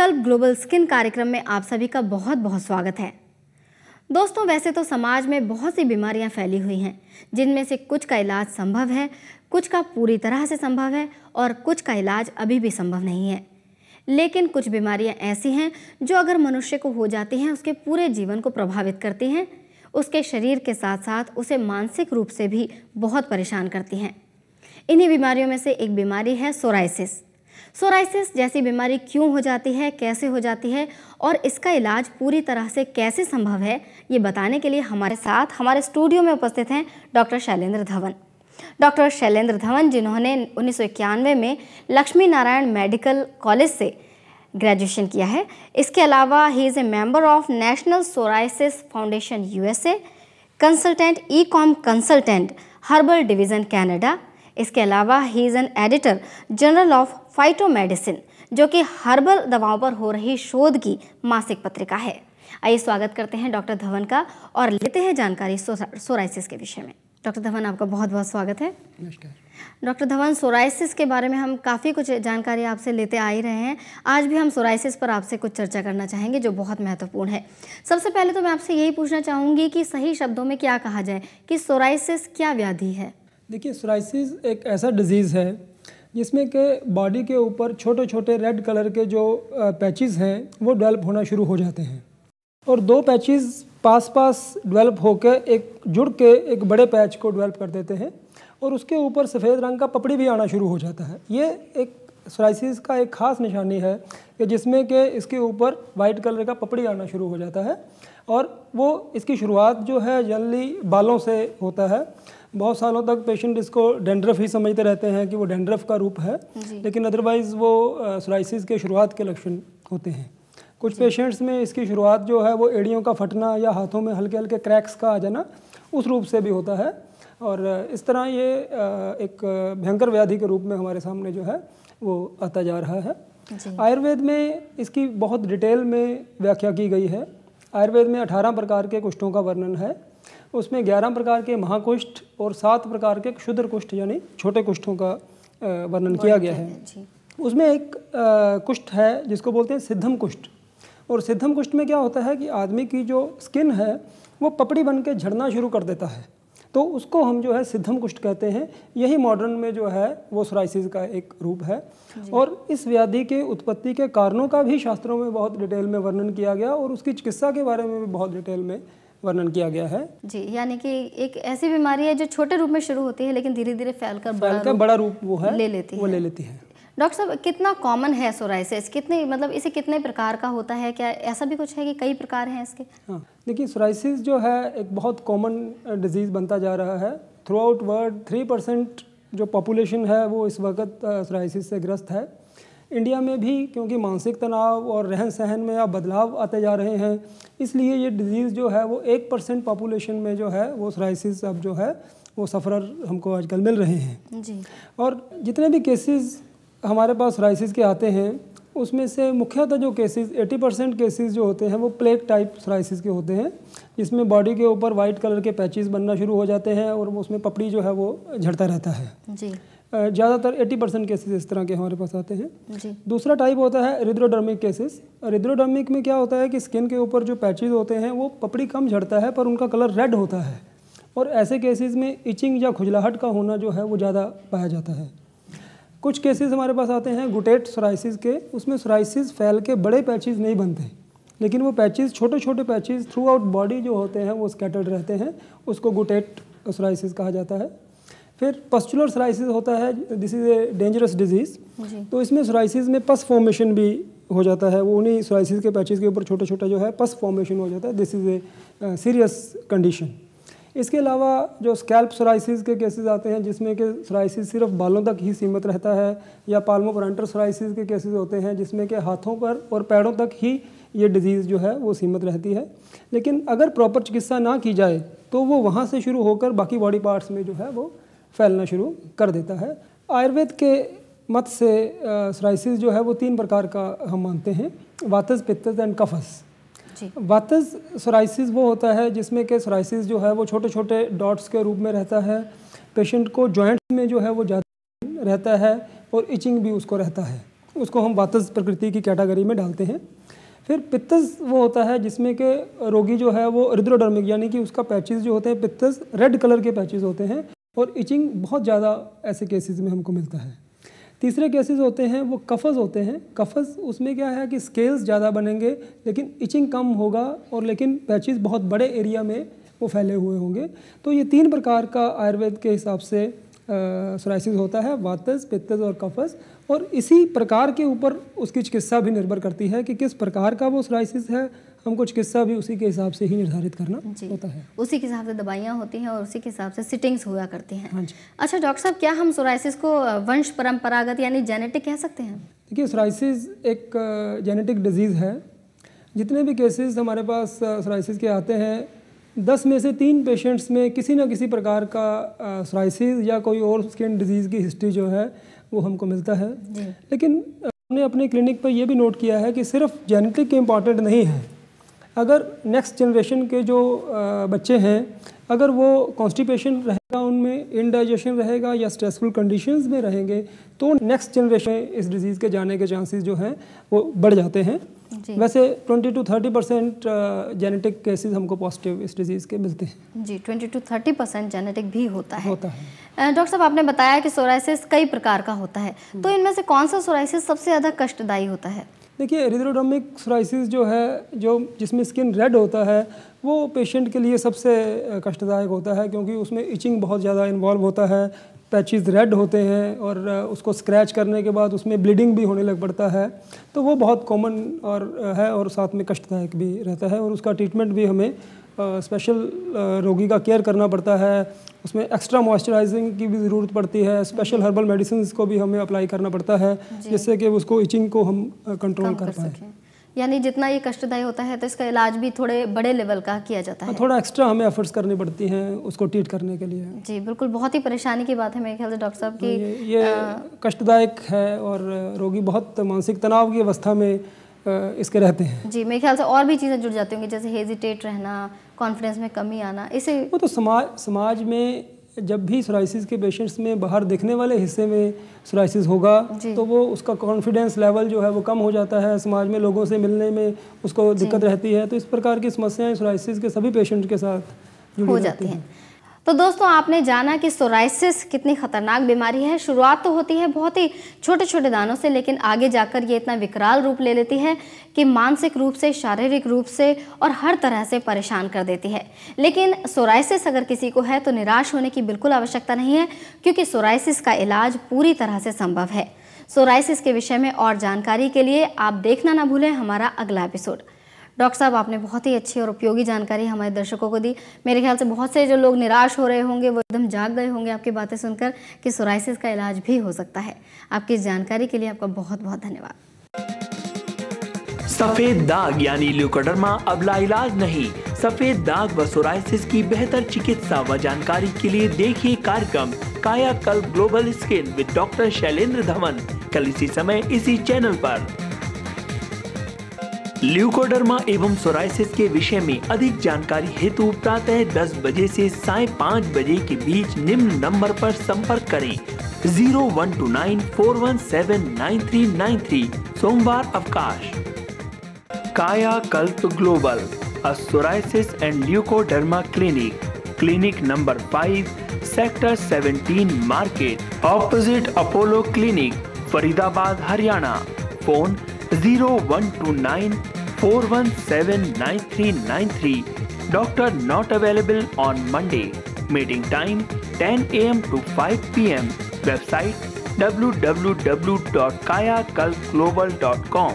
संकल्प global skin कार्यक्रम में आप सभी का बहुत बहुत स्वागत है। दोस्तों, वैसे तो समाज में बहुत सी बीमारियां फैली हुई हैं, जिनमें से कुछ का इलाज संभव है, कुछ का पूरी तरह से संभव है और कुछ का इलाज अभी भी संभव नहीं है। लेकिन कुछ बीमारियां ऐसी हैं जो अगर मनुष्य को हो जाती हैं उसके पूरे जीवन को प्रभावित करती हैं, उसके शरीर के साथ साथ उसे मानसिक रूप से भी बहुत परेशान करती हैं। इन्हीं बीमारियों में से एक बीमारी है सोराइसिस। सोराइसिस जैसी बीमारी क्यों हो जाती है, कैसे हो जाती है और इसका इलाज पूरी तरह से कैसे संभव है, ये बताने के लिए हमारे साथ हमारे स्टूडियो में उपस्थित हैं डॉक्टर शैलेंद्र धवन। डॉक्टर शैलेंद्र धवन, जिन्होंने 1991 में लक्ष्मी नारायण मेडिकल कॉलेज से ग्रेजुएशन किया है। इसके अलावा he is a member of national psoriasis foundation USA, consultant e-com consultant herbal division Canada. इसके अलावा he is an editor general of phytomedicine, जो कि हर्बल दवाओं पर हो रही शोध की मासिक पत्रिका है। आइए स्वागत करते हैं डॉक्टर धवन का और लेते हैं जानकारी सोराइसिस के विषय में। डॉक्टर धवन, आपका बहुत बहुत स्वागत है। नमस्कार डॉक्टर धवन, सोराइसिस के बारे में हम काफ़ी कुछ जानकारी आपसे लेते आ ही रहे हैं। आज भी हम सोराइसिस पर आपसे कुछ चर्चा करना चाहेंगे जो बहुत महत्वपूर्ण है। सबसे पहले तो मैं आपसे यही पूछना चाहूँगी कि सही शब्दों में क्या कहा जाए कि सोराइसिस क्या व्याधि है? देखिए, सोराइसिस एक ऐसा डिजीज़ है जिसमें कि बॉडी के ऊपर छोटे छोटे रेड कलर के जो पैचेस हैं वो डेवलप होना शुरू हो जाते हैं और दो पैचेस पास पास डेवलप होकर एक जुड़ के एक बड़े पैच को डेवलप कर देते हैं और उसके ऊपर सफ़ेद रंग का पपड़ी भी आना शुरू हो जाता है। ये एक सोराइसिस का एक ख़ास निशानी है कि जिसमें कि इसके ऊपर वाइट कलर का पपड़ी आना शुरू हो जाता है और वो इसकी शुरुआत जो है जनरली बालों से होता है। बहुत सालों तक पेशेंट इसको डेंड्रफ ही समझते रहते हैं कि वो डेंड्रफ का रूप है, लेकिन अदरवाइज़ वो सोराइसिस के शुरुआत के लक्षण होते हैं। कुछ पेशेंट्स में इसकी शुरुआत जो है वो एड़ियों का फटना या हाथों में हल्के हल्के क्रैक्स का आ जाना उस रूप से भी होता है और इस तरह ये एक भयंकर व्याधि के रूप में हमारे सामने जो है वो आता जा रहा है। आयुर्वेद में इसकी बहुत डिटेल में व्याख्या की गई है। आयुर्वेद में 18 प्रकार के कुष्ठों का वर्णन है। उसमें 11 प्रकार के महाकुष्ठ और 7 प्रकार के क्षुद्र कुष्ठ यानी छोटे कुष्ठों का वर्णन किया गया है। उसमें एक कुष्ठ है जिसको बोलते हैं सिद्धम कुष्ठ और सिद्धम कुष्ठ में क्या होता है कि आदमी की जो स्किन है वो पपड़ी बन के झड़ना शुरू कर देता है, तो उसको हम जो है सिद्धम कुष्ठ कहते हैं। यही मॉडर्न में जो है वो सोराइसिस का एक रूप है और इस व्याधि के उत्पत्ति के कारणों का भी शास्त्रों में बहुत डिटेल में वर्णन किया गया और उसकी चिकित्सा के बारे में भी बहुत डिटेल में वर्णन किया गया है। जी, यानी कि एक ऐसी बीमारी है जो छोटे रूप में शुरू होती है लेकिन धीरे धीरे फैलकर बड़ा रूप वो है ले लेती है। डॉक्टर साहब, कितना कॉमन है सोराइसिस? कितने मतलब इसे कितने प्रकार का होता है? क्या ऐसा भी कुछ है कि कई प्रकार हैं इसके? हाँ, देखिए, सोराइसिस जो है एक बहुत कॉमन डिजीज़ बनता जा रहा है। थ्रू आउट वर्ल्ड 3% जो पॉपुलेशन है वो इस वक्त सोराइसिस से ग्रस्त है। इंडिया में भी क्योंकि मानसिक तनाव और रहन सहन में अब बदलाव आते जा रहे हैं, इसलिए ये डिजीज़ जो है वो 1% पॉपुलेशन में जो है वो सोराइसिस अब जो है वो सफ़रर हमको आजकल मिल रहे हैं जी। और जितने भी केसेस हमारे पास सोराइसिस के आते हैं उसमें से मुख्यतः जो केसेस 80% केसेस जो होते हैं वो प्लेग टाइप सोराइसिस के होते हैं, जिसमें बॉडी के ऊपर वाइट कलर के पैचेस बनना शुरू हो जाते हैं और उसमें पपड़ी जो है वो झड़ता रहता है। जी। ज़्यादातर 80% केसेस इस तरह के हमारे पास आते हैं। जी। दूसरा टाइप होता है एरिथ्रोडर्मिक केसेस। एरिथ्रोडर्मिक में क्या होता है कि स्किन के ऊपर जो पैचेस होते हैं वो पपड़ी कम झड़ता है पर उनका कलर रेड होता है और ऐसे केसेस में इचिंग या खुजलाहट का होना जो है वो ज़्यादा पाया जाता है। कुछ केसेस हमारे पास आते हैं गुटेट सोराइसिस के। उसमें सोराइसिस फैल के बड़े पैचेस नहीं बनते, लेकिन वो पैचेस छोटे छोटे पैचेस थ्रू आउट बॉडी जो होते हैं वो स्कैटर्ड रहते हैं, उसको गुटेट सोराइसिस कहा जाता है। फिर पस्चुलर सोराइसिस होता है, this is a dangerous disease. तो इसमें सोराइसिस में पस फॉर्मेशन भी हो जाता है, वो उन्हीं सोराइसिस के पैचेस के ऊपर छोटा छोटा जो है पस फॉर्मेशन हो जाता है। This is a serious condition. इसके अलावा जो स्कैल्प सोराइसिस के केसेस आते हैं जिसमें कि सोराइसिस सिर्फ बालों तक ही सीमित रहता है, या पाल्मोप्लांटर सोराइसिस के केसेस होते हैं जिसमें कि हाथों पर और पैरों तक ही ये डिजीज़ जो है वो सीमित रहती है। लेकिन अगर प्रॉपर चिकित्सा ना की जाए तो वो वहाँ से शुरू होकर बाकी बॉडी पार्ट्स में जो है वो फैलना शुरू कर देता है। आयुर्वेद के मत से सोराइसिस जो है वो 3 प्रकार का हम मानते हैं, वातस, पित्तस एंड कफस। वातस सोराइसिस वो होता है जिसमें कि सोराइसिस जो है वो छोटे छोटे डॉट्स के रूप में रहता है। पेशेंट को जॉइंट्स में जो है वो ज़्यादा रहता है और इचिंग भी उसको रहता है उसको हम वातज प्रकृति की कैटेगरी में डालते हैं। फिर पित्तज वो होता है जिसमें कि रोगी जो है वो इरिथ्रोडर्मिक यानी कि उसका पैचेस जो होते हैं पित्तज रेड कलर के पैचेस होते हैं और इचिंग बहुत ज़्यादा ऐसे केसेस में हमको मिलता है। तीसरे केसेस होते हैं वो कफज होते हैं। कफज उसमें क्या है कि स्केल्स ज़्यादा बनेंगे लेकिन इचिंग कम होगा और लेकिन पैचेस बहुत बड़े एरिया में वो फैले हुए होंगे। तो ये 3 प्रकार का आयुर्वेद के हिसाब से सोराइसिस होता है, वातज, पित्तज और कफज। और इसी प्रकार के ऊपर उसकी चिकित्सा भी निर्भर करती है कि किस प्रकार का वो सोराइसिस है, हमको चिकित्सा भी उसी के हिसाब से ही निर्धारित करना होता है। उसी के हिसाब से दवाइयाँ होती हैं और उसी के हिसाब से सिटिंग्स हुआ करती हैं। हाँ जी। अच्छा डॉक्टर साहब, क्या हम सोराइसिस को वंश परंपरागत यानी जेनेटिक कह सकते हैं? देखिए, सोराइसिस एक जेनेटिक डिजीज़ है। जितने भी केसेस हमारे पास सोराइसिस के आते हैं 10 में से 3 पेशेंट्स में किसी न किसी प्रकार का सोराइसिस या कोई और स्किन डिजीज़ की हिस्ट्री जो है वो हमको मिलता है। लेकिन हमने अपने क्लिनिक पर ये भी नोट किया है कि सिर्फ जेनेटिक इम्पॉर्टेंट नहीं है। अगर नेक्स्ट जनरेशन के जो बच्चे हैं अगर वो कॉन्स्टिपेशन रहेगा, उनमें इनडाइजेशन रहेगा या स्ट्रेसफुल कंडीशंस में रहेंगे तो नेक्स्ट जनरेशन में इस डिज़ीज़ के जाने के चांसेस जो हैं वो बढ़ जाते हैं। वैसे 20 to 30% जेनेटिक केसेस हमको पॉजिटिव इस डिजीज़ के मिलते हैं। जी, 20 to 30% जेनेटिक भी होता है। डॉक्टर साहब, आपने बताया कि सोराइसिस कई प्रकार का होता है, तो इनमें से कौन सा सोराइसिस सबसे ज़्यादा कष्टदायी होता है? देखिए, इरिथ्रोडर्मिक सोराइसिस जो है, जो जिसमें स्किन रेड होता है, वो पेशेंट के लिए सबसे कष्टदायक होता है क्योंकि उसमें इचिंग बहुत ज़्यादा इन्वॉल्व होता है, पैचेस रेड होते हैं और उसको स्क्रैच करने के बाद उसमें ब्लीडिंग भी होने लग पड़ता है। तो वो बहुत कॉमन और साथ में कष्टदायक भी रहता है और उसका ट्रीटमेंट भी हमें स्पेशल रोगी का केयर करना पड़ता है। उसमें एक्स्ट्रा मॉइस्चराइजिंग की भी ज़रूरत पड़ती है, स्पेशल हर्बल मेडिसिन को भी हमें अप्लाई करना पड़ता है जिससे कि उसको इचिंग को हम कंट्रोल कर पाएँ। यानी जितना ये कष्टदायी होता है तो इसका इलाज भी थोड़े बड़े लेवल का किया जाता है। थोड़ा एक्स्ट्रा हमें एफर्ट्स करनी पड़ती हैं उसको ट्रीट करने के लिए। जी बिल्कुल, बहुत ही परेशानी की बात है मेरे ख्याल से डॉक्टर साहब कि ये कष्टदायक है और रोगी बहुत मानसिक तनाव की अवस्था में इसके रहते हैं। जी, मेरे ख्याल से और भी चीज़ें जुड़ जाती होंगी जैसे हेजिटेट रहना, कॉन्फिडेंस में कमी आना, इसे वो तो समाज में जब भी सोराइसिस के पेशेंट्स में बाहर दिखने वाले हिस्से में सोराइसिस होगा तो वो उसका कॉन्फिडेंस लेवल जो है वो कम हो जाता है, समाज में लोगों से मिलने में उसको दिक्कत रहती है। तो इस प्रकार की समस्याएं सोराइसिस के सभी पेशेंट के साथ हो जाती हैं। तो दोस्तों, आपने जाना कि सोराइसिस कितनी खतरनाक बीमारी है। शुरुआत तो होती है बहुत ही छोटे छोटे दानों से, लेकिन आगे जाकर ये इतना विकराल रूप ले लेती है कि मानसिक रूप से, शारीरिक रूप से और हर तरह से परेशान कर देती है। लेकिन सोराइसिस अगर किसी को है तो निराश होने की बिल्कुल आवश्यकता नहीं है, क्योंकि सोराइसिस का इलाज पूरी तरह से संभव है। सोराइसिस के विषय में और जानकारी के लिए आप देखना ना भूलें हमारा अगला एपिसोड। डॉक्टर साहब, आपने बहुत ही अच्छी और उपयोगी जानकारी हमारे दर्शकों को दी। मेरे ख्याल से बहुत से जो लोग निराश हो रहे होंगे वो एकदम जाग गए होंगे आपकी बातें सुनकर कि सोराइसिस का इलाज भी हो सकता है। आपकी इस जानकारी के लिए आपका बहुत बहुत धन्यवाद। सफेद दाग यानी ल्यूकोडर्मा अब लाइलाज नहीं। सफेद दाग व सोराइसिस की बेहतर चिकित्सा व जानकारी के लिए देखिए कार्यक्रम कायाकल्प global skin with doctor Shailendra Dhawan, कल इसी समय इसी चैनल पर। ल्यूकोडर्मा एवं सोराइसिस के विषय में अधिक जानकारी हेतु प्रातः 10 बजे से सायं 5 बजे के बीच निम्न नंबर पर संपर्क करें 012941799393। सोमवार अवकाश। कायाकल्प global, a psoriasis and leucoderma clinic, clinic number 5, sector 17 market, opposite Apollo clinic, Faridabad, Haryana. Phone 012941799393. Doctor not available on Monday. Meeting time 10 AM to 5 PM. Website www.kayakalpglobal.com.